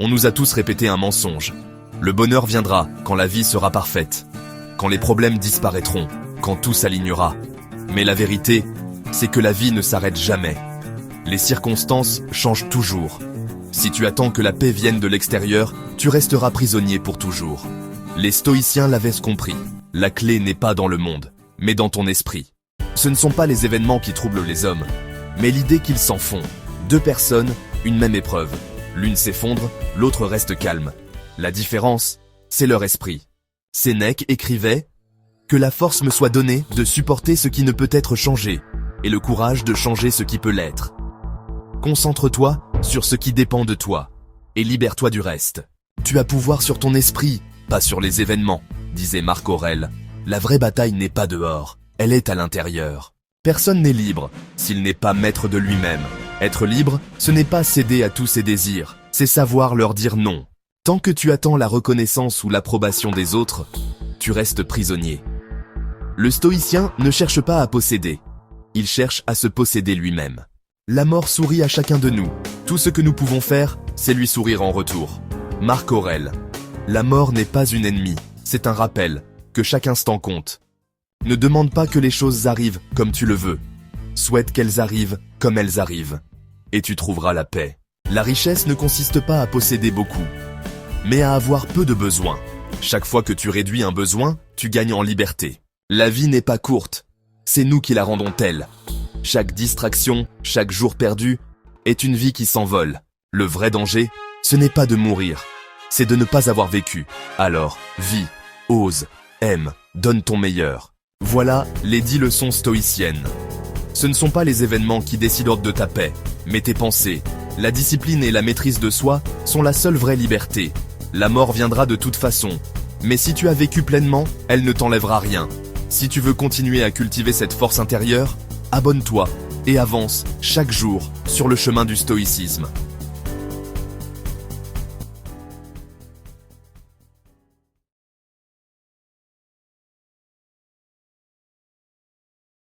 On nous a tous répété un mensonge. Le bonheur viendra quand la vie sera parfaite, quand les problèmes disparaîtront, quand tout s'alignera. Mais la vérité, c'est que la vie ne s'arrête jamais. Les circonstances changent toujours. Si tu attends que la paix vienne de l'extérieur, tu resteras prisonnier pour toujours. Les stoïciens l'avaient compris. La clé n'est pas dans le monde, mais dans ton esprit. Ce ne sont pas les événements qui troublent les hommes, mais l'idée qu'ils s'en font. Deux personnes, une même épreuve. L'une s'effondre, l'autre reste calme. La différence, c'est leur esprit. Sénèque écrivait « Que la force me soit donnée de supporter ce qui ne peut être changé, et le courage de changer ce qui peut l'être. Concentre-toi sur ce qui dépend de toi, et libère-toi du reste. Tu as pouvoir sur ton esprit, pas sur les événements, disait Marc Aurèle. La vraie bataille n'est pas dehors, elle est à l'intérieur. Personne n'est libre s'il n'est pas maître de lui-même. Être libre, ce n'est pas céder à tous ses désirs, c'est savoir leur dire non. Tant que tu attends la reconnaissance ou l'approbation des autres, tu restes prisonnier. Le stoïcien ne cherche pas à posséder, il cherche à se posséder lui-même. La mort sourit à chacun de nous. Tout ce que nous pouvons faire, c'est lui sourire en retour. Marc Aurèle. La mort n'est pas une ennemie, c'est un rappel, que chaque instant compte. Ne demande pas que les choses arrivent comme tu le veux. Souhaite qu'elles arrivent comme elles arrivent. Et tu trouveras la paix. La richesse ne consiste pas à posséder beaucoup, mais à avoir peu de besoins. Chaque fois que tu réduis un besoin, tu gagnes en liberté. La vie n'est pas courte, c'est nous qui la rendons telle. Chaque distraction, chaque jour perdu, est une vie qui s'envole. Le vrai danger, ce n'est pas de mourir, c'est de ne pas avoir vécu. Alors, vis, ose, aime, donne ton meilleur. Voilà les 10 leçons stoïciennes. Ce ne sont pas les événements qui décident de ta paix, mais tes pensées. La discipline et la maîtrise de soi sont la seule vraie liberté. La mort viendra de toute façon, mais si tu as vécu pleinement, elle ne t'enlèvera rien. Si tu veux continuer à cultiver cette force intérieure, abonne-toi et avance chaque jour sur le chemin du stoïcisme.